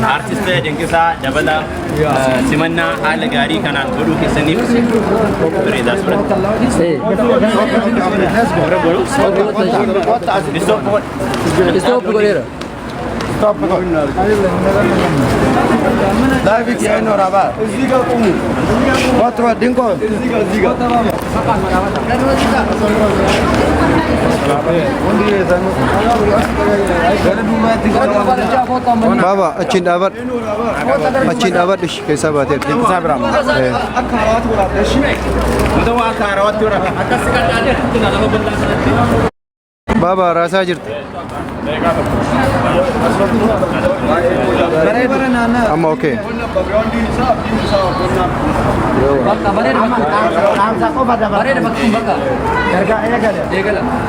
Artist Jengkisa Jabala Simana Hal Gari Kanan Guru Kisanif Berita surat. Stop Gorera. Stop. David Yaino Rabat. What was Dinko? Baba, achin dapat ish kaisa baat hai? Kaisa beram? Baba, rasa jirte. I'm okay.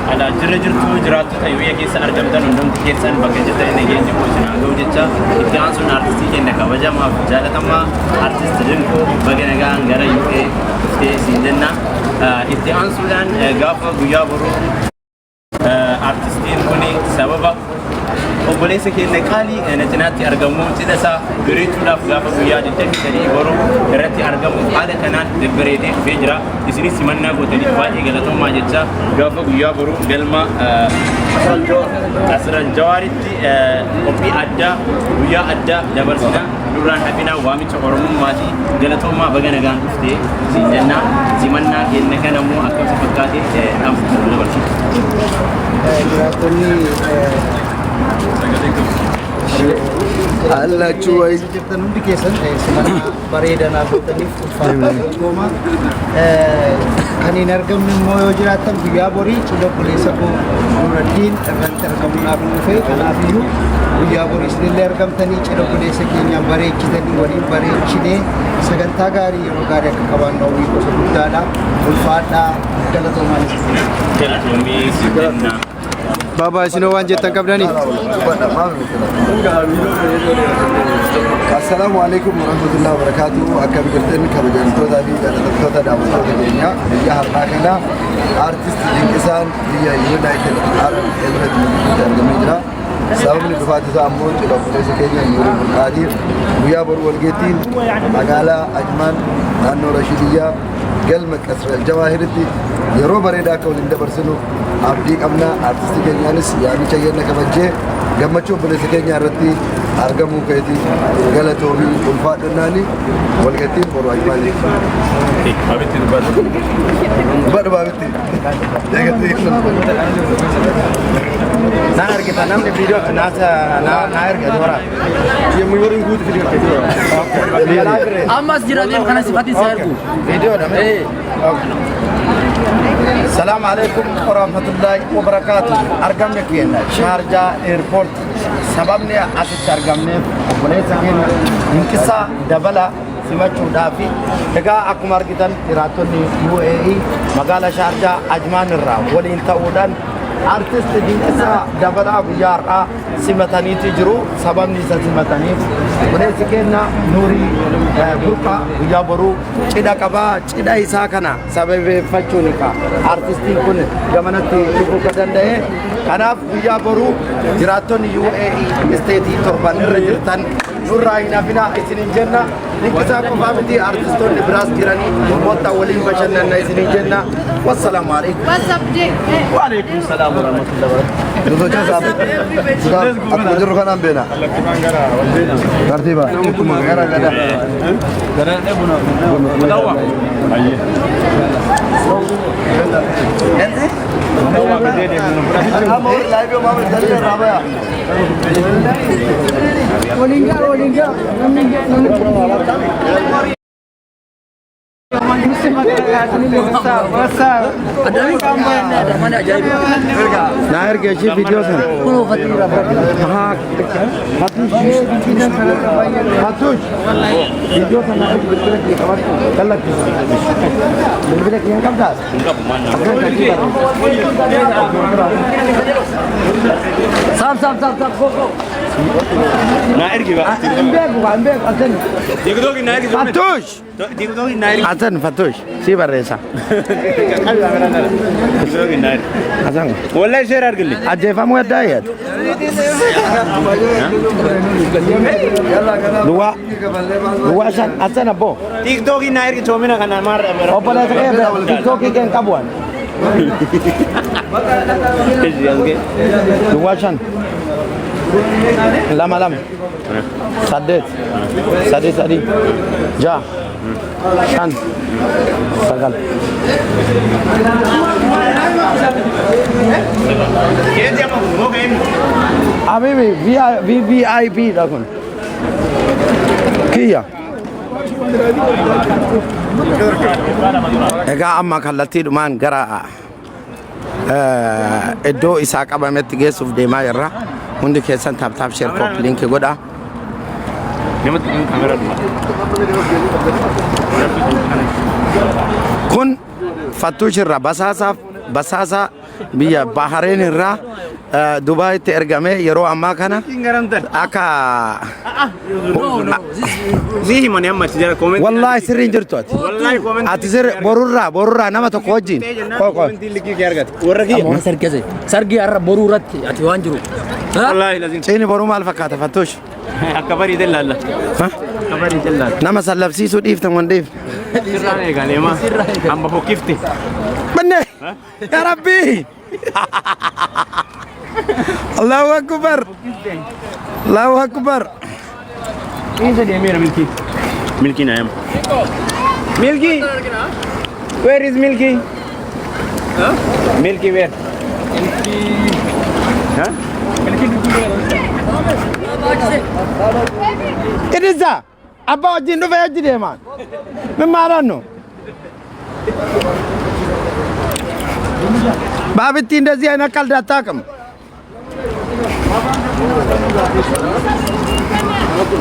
Ada jujur tu jerat tu tahu ya kisah arjam dan undang kisah bagai jeta ini gini macam angau jeta itu ansun artis ini nak wajah mah jalan tamma artis jengko bagai negara angara UK itu season na itu ansulan gafa guya baru artis ini kuni sebab boleh sekian kali nanti argamu tidak sah beri tu dah gafa guya jadi jadi baru berarti argamu ada kanan beri di fejra di sini simana buat jadi wajah kalau tu mah jeta gafa guya baru gelma asal jawari kopi ada guya ada jabar sina duran habina wami cokorum mati kalau tu mah bagai negara tu si jenna simana kini kan amu akan sepakat am jabar sina. Allah cuai kita nundi kesan semana pareda na botani koma kani nargam ni moyo jiratan biya bori sudah polis aku nuradin akan tergam na bufe kana biu biya bori sini nargam tani sudah polis kenya bare kita ni wari bare chine saganta gari rogare kawan nawi ko sabudana ulfada kala to mani Kela tu mi sidna. Baba sino wanje tangkap dani. Assalamualaikum warahmatullahi wabarakatuh. Akan bertemu kawan toda di toda dalam toda dunia. Dia harapkan artis Jengkisan dia United Arab Emirates dan Gemidra. Sabun bifati Zammun ila Polisi Kenya Nurul Qadir. Buya Borwal Getin Magala Ajman Nano Rashidiya قلمك أسرع الجواهر دي يروبر إذا كون عند برسلو أبديك أمنا أرتستي كنيا نس يعني شيئا كبجة قام تشوف بلي سكنيا رتي أرجمو كيتي قال تومي والفات الناني والكتيم بروح مالي. Babiti بر babiti. نهار kita nam di video nasa nahar ke dora. Dia menguring good video ke. Amas jiratnya karena sifati sayarku. Video nam. السلام عليكم ورحمة الله وبركاته. أرقام يكينا شارجة إيربورت سببني أسد أرقامني وليس كينا إنكسا دبلا سمعتو دافي دقا أكمار كتن إراتوني UAE مقالة شارجة أجمان الرام ولي انتاودان artist dinsa dabara biyara simatani tijru sabamni simatani bune sikena nuri burka bijabaru cida kaba cida isa kana sababe fachunika artisti kun gamanati ibu kadande kana bijabaru jiraton UAE state torban rejirtan nurayna bina isinin janna nikisa ko famiti artiston libras girani mota walim bashanna isinin janna wassalamu alaikum wa alaikum salam warahmatullahi wabarakatuh. Itu saja sudah aku jurkan ambena. Tertiba. Gara gara. Gara ebuna. Madawa. Aye. Ente? Madawa bede de mun. Kamu live yo mama dari Rabaya. Olingga. Nahar ke sih video kan? Hatush. Video kan nahar bergerak di kawan. Galak. Bergerak yang kamdas. Sam, go. نائر كيف امبيك أتن ديكدوك نائر كيف فتوش ديكدوك نائر أتن فتوش سيب الرئيسة ديكدوك نائر أتن والله شير أرجلي أجيب أمو الدايت لوا عشان أتن أبو ديكدوك نائر كي تومينا كنا مار أبو لا تكيب تيكتوكي كن كابوان لوا عشان لما سدد جا شان سجل حبيبي في اي بي لكن كيا اجا اما كلتي دمان غرا ادو اساق ابامت geessuuf deemaa jirra hundi keessan taap share cop link godha kun fattuush irra basaasa biyya Bahrain irra Dubai te ergame yeroo ammaa kana akka زيه من يوم ما تجرا كومنت wallahi sirriin jirtu ati sir borurraa nama tokko wajjin كومنت اللي كي كارغت ورقي ما سرقزي سرقي أرى برورات أتي وانجرو والله لازم seeni boruu maal fakkaata fattuush كبر يدل الله كبر يدل الله nama sallabsiisuu dhiiftan wandeef سرانه قال ما ام بو كيفتي مني يا ربي الله أكبر الله أكبر ايه ده يا ميرا ملكي ملكي نعم ملكي where is ملكي ها ملكي where ها إذا أبا وجين دو فيجي ده مان من مارانو بابي تين دزي أنا كل داتاكم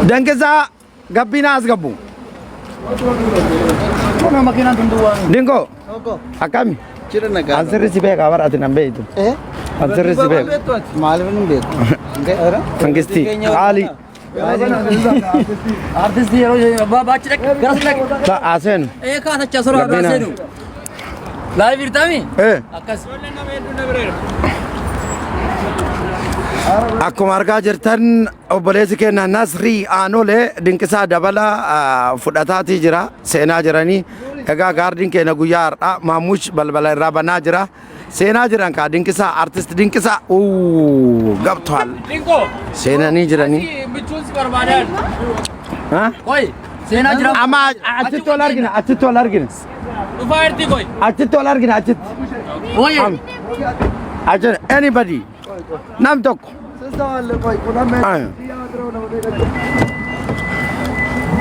دنكزا غبينا أزغبو Mana makinan tentuan Dingo akami answer recipe kabar ati nambe itu answer recipe Malam ini sangisti ali Artis dia baca cek garas lagi ta asen kata casoro arasenu Live irtami Akas akkuma argaa jirtan obboleessi keenya Nasrii Aanolee dinqisaa dabala fudhataatii jira seenaa jiranii egaa gaardiin keenya guyyaa har'a maamush balbala irraa banaa jira seenaa jiran kaa dinqisaa artist dinqisaa gabtoal seenanii jiranii Koi seenaa jira ama achitti ol argina achitti ol argina achitti anybody nam tokko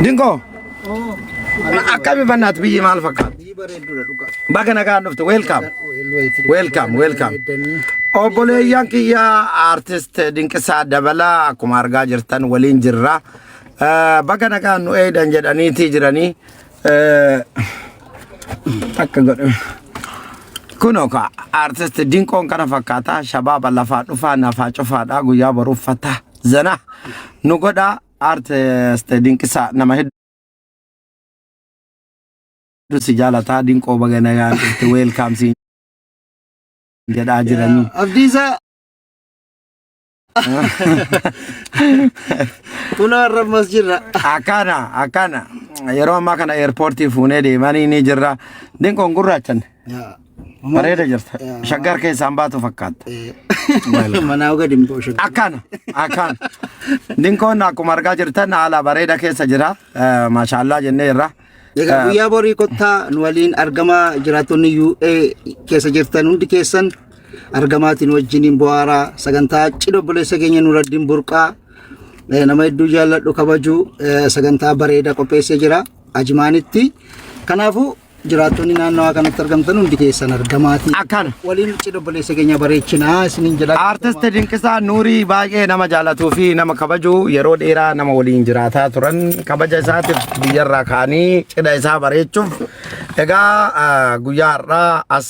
dingo akkami bannaat biyyi maal fakkaata baga nagaan dhufte welcome obboleeyyan kiyya artist dinqisaa dabalaa akkuma argaa jirtan waliin jirra baga nagaan nu eedan jedhaniitii jiranii akka godhe kuno ka artist dinqoon kana fakkaata shabaaba lafaa dhufaa nafaa cufaadha guyyaa baruuf fata zana nu godha artist dinqisaa nama hedduu si jaalataa dinqoo baga nagaan dhufte welcome si jedhaa jiranii Abdiisa Kuna warra masjidra akana yeroo ammaa kana airportii fuunee deemanii ni jirra dinqoon gurraachan bareeda jirta shaggar keessaan baatu fakkaata Manaa uga dimqoo akana dinqoon akkuma argaa jirtan haala bareeda keessa jira maashaallah jennee irra guyyaa borii kottaa nu waliin argamaa jiraatonni UA keessa jirtan hundi keessan argamaatiin wajjiniin bu'aaraa sagantaa cidha obboleessa keenya Nuraddiin Burqaa nama hedduu jaalladhu kabaju sagantaa bareeda qopheessee jira Ajimaanitti kanaafuu jiraatonni naannawaa kanatti argamtan hundi keessan argamaatii akana waliin cidha obboleessa keenya bareechinaa isiniin jedha artist dinqisaa nuurii baay'ee nama jaalatuu fi nama kabaju yeroo dheeraa nama waliin jiraataa turan kabaja isaatiif biyyarraa kaanii cidha isaa bareechuuf egaa guyyaa har'aa as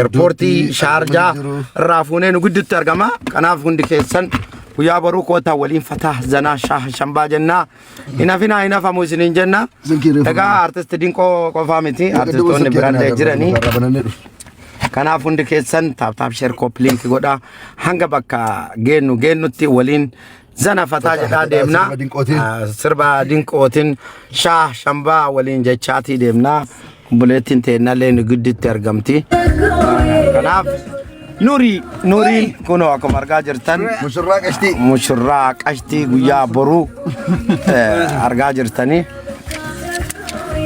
airportii Shaarjaa irraa fuunee nu gidduutti argama kanaaf hundi keessan ويا بروك وتا ولين فتح زنا شاه شمبا جنة هنا فموسنين جنة تكا أرتست دينكو كفامتي أرتستون براند جراني كنا فند كيسن تاب شير كوبلينك غدا هنگا بكا جينو تي ولين زنا فتح جدا ديمنا سربا دينكوتين شاه شمبا ولين جاتي ديمنا بولتين تينا لين غدي ترغمتي كنا نوري كونو اكو مرغا جرتن مشراق اشتي غيا برو ارغا جرتني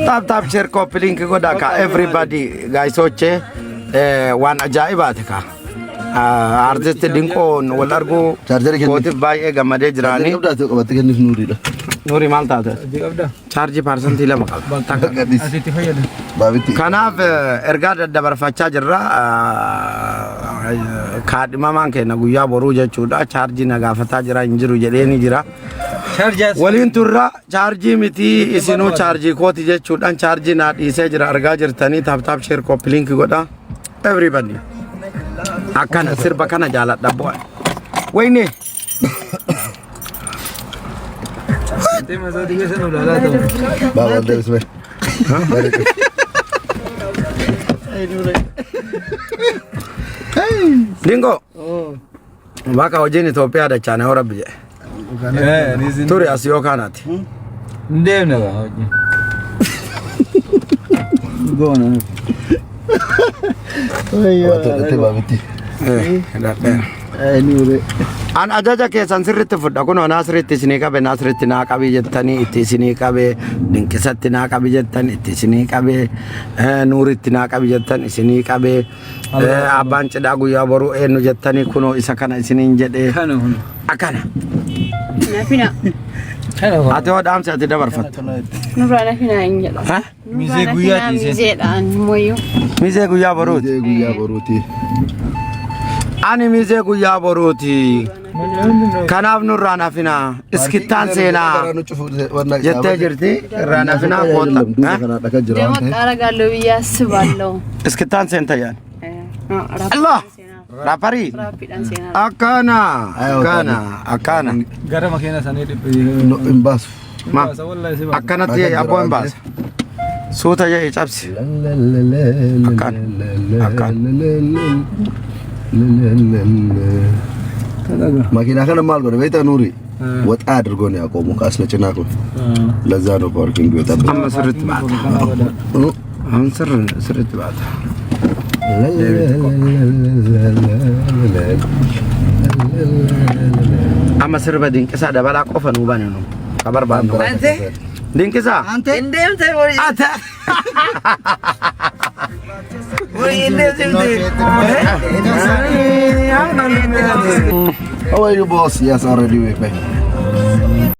تاب شير كوبلينك غدا كا everybody guys اوچه وان عجائباتك ارتست دينكون ولارغو كوتيف باي غمدي جراني نوري مال تاته چارجي پرسن تيلا مقال كناف ارغا دبر فچا جرا خادما مان كينا غيا برو جچودا چارجي نغافتا جرا انجرو جديني جرا ولين ترى چارجي متي اسينو چارجي كوتي جچودا چارجي نا ديسه جرا ارغا جرتني تاب شير كوبلينك غدا everybody akan sirba kana jalat dabo ويني tema sa tiga sana udah lah tu bawa dari sini Dingo baka wajeni Ethiopia ada chana ora bije ni sini turi asiyo kanati ndem na ba hoji gona itu babiti nure an ajaja ke sansirrit fudda kuno nasrit sinika be nasrit na qabi jettani itti sinika be dinkisatti na qabi jettani itti sinika be nurit na qabi jettani sinika be aban cida guya boru enu jettani kuno isa kana isinin jede akana nafina ate wadam sa ate dabar fat nura nafina injala ha mise guya ti mise dan moyo mise guya boru baruti ani mise guya boruti kanaaf nurra nafina iskittan sena jette jirti rana fina qota demo qaragalo yasballo iskittan senta yan Allah rapari akana gara makina sana imbas ma akana ti abo imbas suta ya chapsi akan makina kana mal gore beta nuri wat aድርጎ ነው ያቆሙ ካስነጭናኩ ለዛ ነው ፓርኪንግ ወጣ amma sirrit baata am sirrit baata amma sirba dinkisa da bala qofan ubane no kabar ba no dinkisa Indem tay bori. ata Bori indem tay. how are you boss yes already we pay